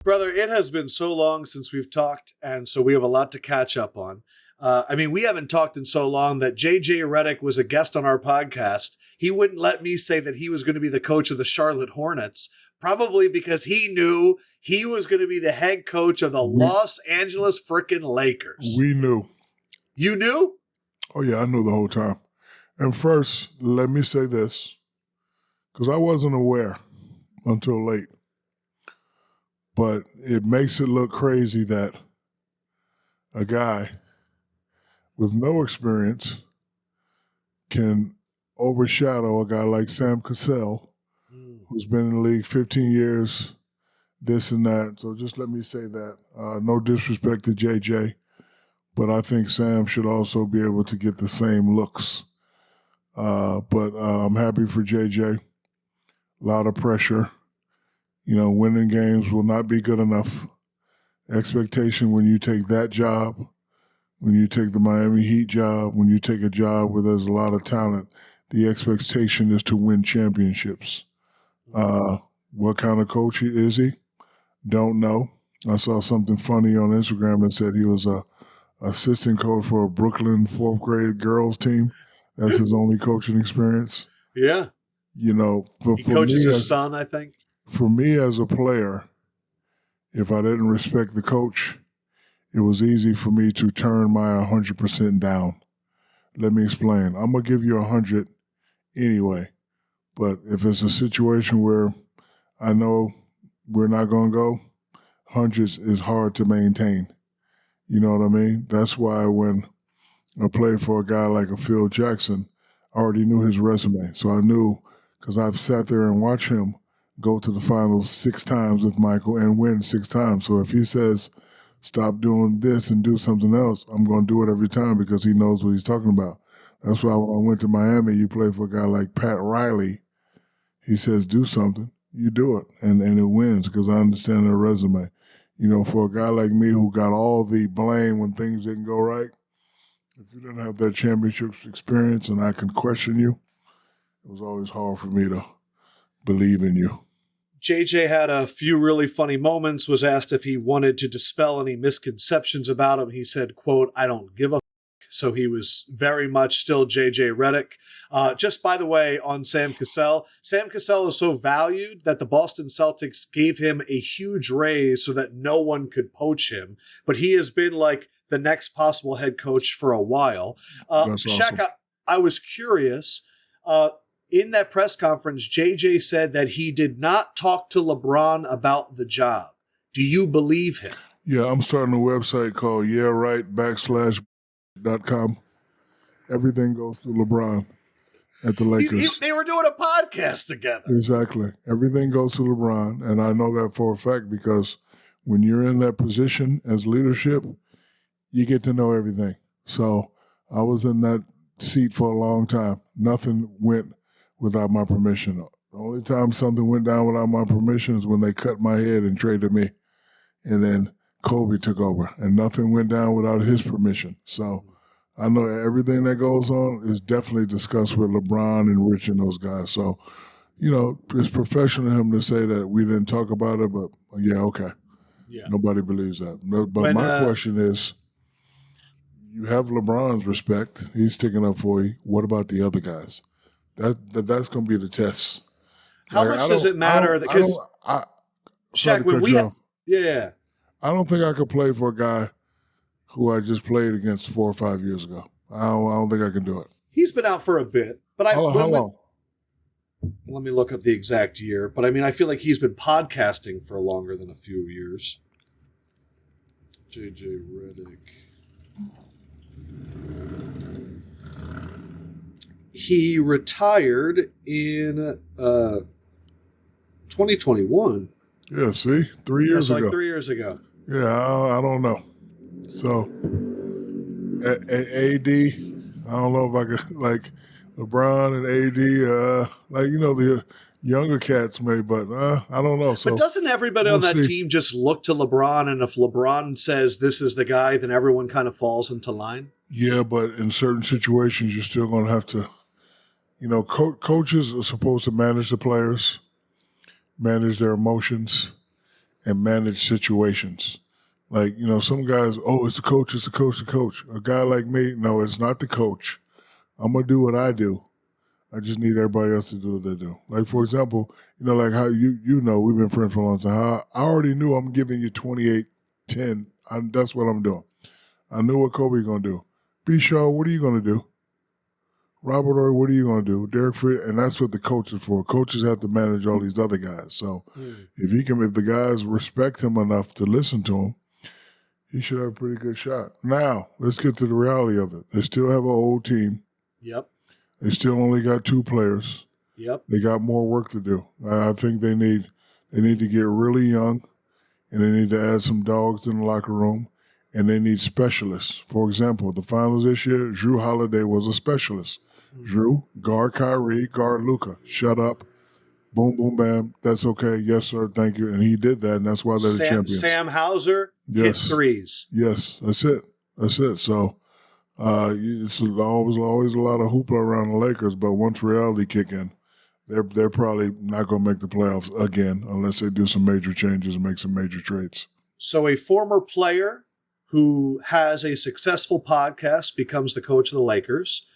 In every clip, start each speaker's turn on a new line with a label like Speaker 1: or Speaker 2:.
Speaker 1: Brother, it has been so long since we've talked, and so we have a lot to catch up on. We haven't talked in so long that JJ Redick was a guest on our podcast. He wouldn't let me say that he was going to be the coach of the Charlotte Hornets, probably because he knew he was going to be the head coach of the Los Angeles frickin' Lakers.
Speaker 2: We knew.
Speaker 1: You knew?
Speaker 2: Oh, yeah, I knew the whole time. And first, let me say this, because I wasn't aware until late. But it makes it look crazy that a guy with no experience can overshadow a guy like Sam Cassell, who's been in the league 15 years, this and that. So just let me say that. No disrespect to JJ, but I think Sam should also be able to get the same looks. But I'm happy for JJ. A lot of pressure. You know, winning games will not be good enough. Expectation when you take that job, when you take the Miami Heat job, when you take a job where there's a lot of talent, the expectation is to win championships. What kind of coach is he? Don't know. I saw something funny on Instagram that said he was a assistant coach for a Brooklyn fourth grade girls team. That's his only coaching experience.
Speaker 1: Yeah.
Speaker 2: You know, but
Speaker 1: he coaches his son, I think.
Speaker 2: For me as a player, if I didn't respect the coach, it was easy for me to turn my 100% down. Let me explain. I'm going to give you 100 anyway. But if it's a situation where I know we're not going to go, hundreds is hard to maintain. You know what I mean? That's why when I played for a guy like a Phil Jackson, I already knew his resume. So I knew, because I've sat there and watched him go to the finals 6 times with Michael and win 6 times. So if he says, stop doing this and do something else, I'm going to do it every time because he knows what he's talking about. That's why when I went to Miami, you play for a guy like Pat Riley. He says, do something. You do it. And it wins because I understand their resume. You know, for a guy like me who got all the blame when things didn't go right, if you didn't have that championship experience and I can question you, it was always hard for me to believe in you.
Speaker 1: JJ had a few really funny moments, was asked if he wanted to dispel any misconceptions about him. He said, quote, I don't give a f-. So he was very much still JJ Redick. Just by the way, on Sam Cassell is so valued that the Boston Celtics gave him a huge raise so that no one could poach him. But he has been like the next possible head coach for a while.
Speaker 2: That's awesome.
Speaker 1: Shaq, I was curious. In that press conference, JJ said that he did not talk to LeBron about the job. Do you believe him?
Speaker 2: Yeah, I'm starting a website called yeahright.com. Everything goes through LeBron at the Lakers.
Speaker 1: They were doing a podcast together.
Speaker 2: Exactly. Everything goes through LeBron, and I know that for a fact because when you're in that position as leadership, you get to know everything. So I was in that seat for a long time. Nothing went without my permission. The only time something went down without my permission is when they cut my head and traded me. And then Kobe took over, and nothing went down without his permission. So I know everything that goes on is definitely discussed with LeBron and Rich and those guys. So, you know, it's professional of him to say that we didn't talk about it, but yeah, okay.
Speaker 1: Yeah.
Speaker 2: Nobody believes that. But my question is, you have LeBron's respect. He's sticking up for you. What about the other guys? That's going to be the test.
Speaker 1: How much does it matter? Because Shaq, when we yeah,
Speaker 2: I don't think I could play for a guy who I just played against 4 or 5 years ago. I don't think I can do it.
Speaker 1: He's been out for a bit, but
Speaker 2: how long?
Speaker 1: Let me look up the exact year. But I mean, I feel like he's been podcasting for longer than a few years. JJ Redick. He retired in 2021.
Speaker 2: Yeah, see? 3 years ago.
Speaker 1: Like 3 years ago.
Speaker 2: Yeah, I don't know. So, AD, I don't know if I could, like, LeBron and AD, the younger cats may, but I don't know. So
Speaker 1: but doesn't everybody on that team just look to LeBron, and if LeBron says this is the guy, then everyone kind of falls into line?
Speaker 2: Yeah, but in certain situations, you're still going to have to, coaches are supposed to manage the players, manage their emotions, and manage situations. Like, some guys, oh, it's the coach, it's the coach, the coach. A guy like me, no, it's not the coach. I'm going to do what I do. I just need everybody else to do what they do. Like, for example, like how we've been friends for a long time. How I already knew I'm giving you 28-10. That's what I'm doing. I knew what Kobe's going to do. B. Shaw, what are you going to do? Robert Ory, what are you going to do? Derek Free, and that's what the coach is for. Coaches have to manage all these other guys. So if the guys respect him enough to listen to him, he should have a pretty good shot. Now, let's get to the reality of it. They still have an old team.
Speaker 1: Yep.
Speaker 2: They still only got 2 players.
Speaker 1: Yep.
Speaker 2: They got more work to do. I think they need to get really young, and they need to add some dogs in the locker room, and they need specialists. For example, the finals this year, Drew Holiday was a specialist. Drew, guard Kyrie, guard Luka. Shut up. Boom, boom, bam. That's okay. Yes, sir. Thank you. And he did that, and that's why they're the champions.
Speaker 1: Sam Hauser hit threes.
Speaker 2: Yes, that's it. So it's always a lot of hoopla around the Lakers, but once reality kick in, they're probably not going to make the playoffs again unless they do some major changes and make some major trades.
Speaker 1: So a former player who has a successful podcast becomes the coach of the Lakers.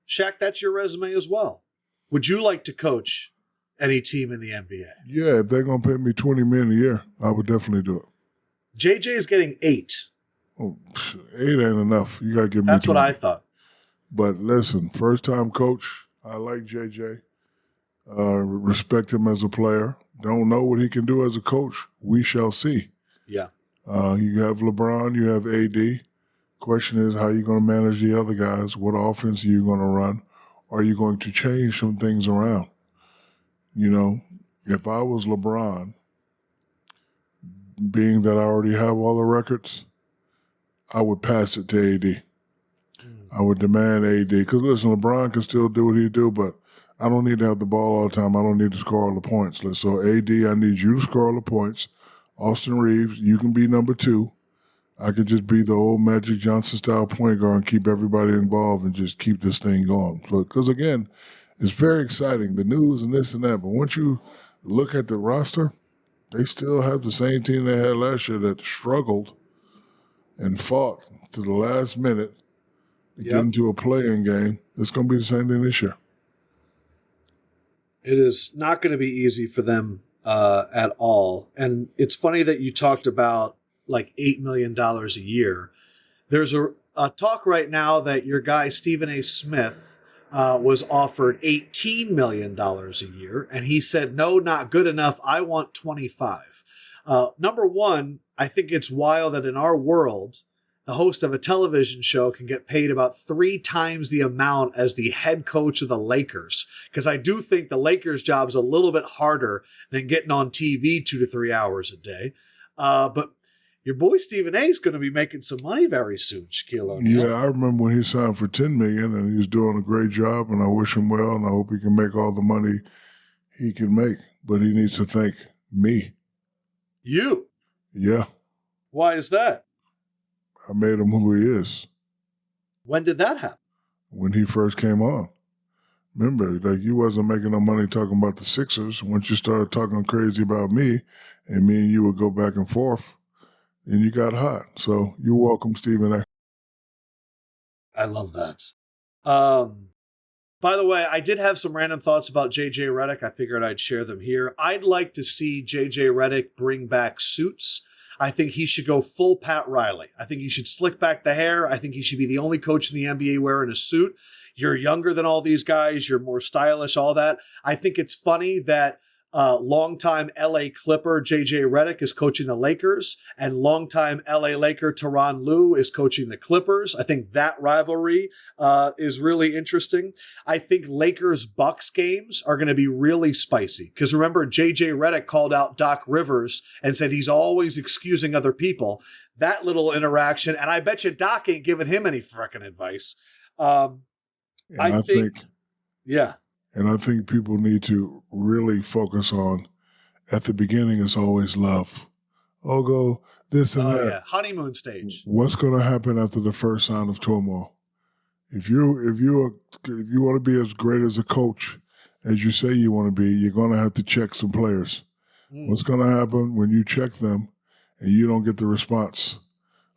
Speaker 1: Shaq, that's your resume as well. Would you like to coach any team in the NBA?
Speaker 2: Yeah, if they're going to pay me $20 million a year, I would definitely do it.
Speaker 1: JJ is getting 8.
Speaker 2: Oh, 8 ain't enough. You got to give me
Speaker 1: That's
Speaker 2: 20.
Speaker 1: what I thought.
Speaker 2: But listen, first-time coach, I like JJ. Respect him as a player. Don't know what he can do as a coach. We shall see.
Speaker 1: Yeah.
Speaker 2: You have LeBron, you have AD. Question is, how are you going to manage the other guys? What offense are you going to run? Are you going to change some things around? If I was LeBron, being that I already have all the records, I would pass it to AD. I would demand AD. Because listen, LeBron can still do what he do, but I don't need to have the ball all the time. I don't need to score all the points. So AD, I need you to score all the points. Austin Reeves, you can be number 2. I could just be the old Magic Johnson-style point guard and keep everybody involved and just keep this thing going. Because, again, it's very exciting, the news and this and that. But once you look at the roster, they still have the same team they had last year that struggled and fought to the last minute to get into a play-in game. It's going to be the same thing this year.
Speaker 1: It is not going to be easy for them at all. And it's funny that you talked about like $8 million a year. There's a talk right now that your guy, Stephen A. Smith, was offered $18 million a year. And he said, no, not good enough. I want 25. Number one, I think it's wild that in our world, the host of a television show can get paid about 3 times the amount as the head coach of the Lakers. Because I do think the Lakers' job's a little bit harder than getting on TV 2 to 3 hours a day. But your boy Stephen A. is going to be making some money very soon, Shaquille O'Neal.
Speaker 2: Yeah, I remember when he signed for $10 million, and he's doing a great job, and I wish him well, and I hope he can make all the money he can make. But he needs to thank me.
Speaker 1: You?
Speaker 2: Yeah.
Speaker 1: Why is that?
Speaker 2: I made him who he is.
Speaker 1: When did that happen?
Speaker 2: When he first came on. Remember, like, you wasn't making no money talking about the Sixers. Once you started talking crazy about me, and me and you would go back and forth, and you got hot. So you're welcome, Stephen A.
Speaker 1: I love that. By the way, I did have some random thoughts about JJ Redick. I figured I'd share them here. I'd like to see JJ Redick bring back suits. I think he should go full Pat Riley. I think he should slick back the hair. I think he should be the only coach in the NBA wearing a suit. You're younger than all these guys. You're more stylish, all that. I think it's funny that longtime LA Clipper JJ Redick is coaching the Lakers, and longtime LA Laker Tyronn Lue is coaching the Clippers. I think that rivalry is really interesting. I think Lakers Bucks games are going to be really spicy because remember, JJ Redick called out Doc Rivers and said he's always excusing other people. That little interaction, and I bet you Doc ain't giving him any frickin' advice. I think, yeah.
Speaker 2: And I think people need to really focus on, at the beginning, it's always love. Oh, go this and that.
Speaker 1: Yeah. Honeymoon stage.
Speaker 2: What's going to happen after the first sign of turmoil? If you want to be as great as a coach as you say you want to be, you're going to have to check some players. What's going to happen when you check them and you don't get the response?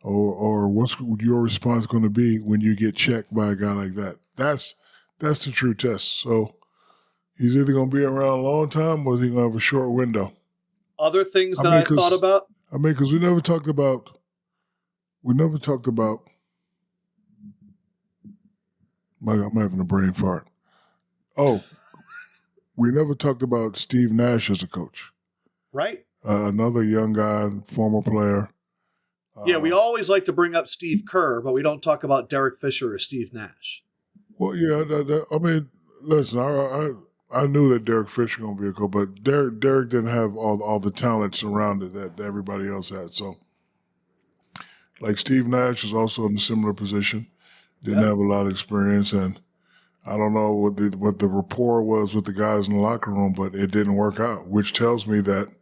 Speaker 2: Or what's your response going to be when you get checked by a guy like that? That's the true test. So he's either going to be around a long time or is he going to have a short window?
Speaker 1: Other things that I thought about?
Speaker 2: Because we never talked about, I'm having a brain fart. Oh, we never talked about Steve Nash as a coach.
Speaker 1: Right.
Speaker 2: Another young guy, former player.
Speaker 1: Yeah, we always like to bring up Steve Kerr, but we don't talk about Derek Fisher or Steve Nash.
Speaker 2: Well, yeah, listen, I knew that Derek Fisher was going to be a coach, but Derek didn't have all the talents around it that everybody else had. So, like Steve Nash was also in a similar position, didn't have a lot of experience, and I don't know what the rapport was with the guys in the locker room, but it didn't work out, which tells me that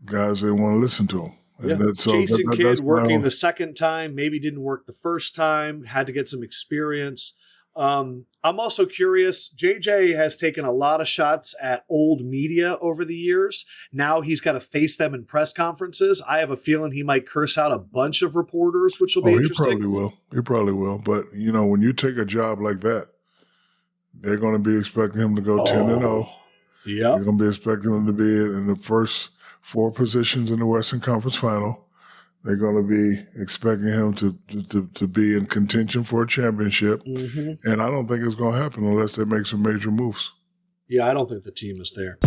Speaker 2: guys didn't want to listen to him.
Speaker 1: Yeah. Jason Kidd working the second time, maybe didn't work the first time, had to get some experience. I'm also curious, JJ has taken a lot of shots at old media over the years. Now he's got to face them in press conferences. I have a feeling he might curse out a bunch of reporters, which will be interesting.
Speaker 2: He probably will. But, when you take a job like that, they're going to be expecting him to go 10-0.
Speaker 1: Yeah.
Speaker 2: They're going to be expecting him to be in the first 4 positions in the Western Conference Final. They're going to be expecting him to be in contention for a championship. Mm-hmm. And I don't think it's going to happen unless they make some major moves.
Speaker 1: Yeah, I don't think the team is there.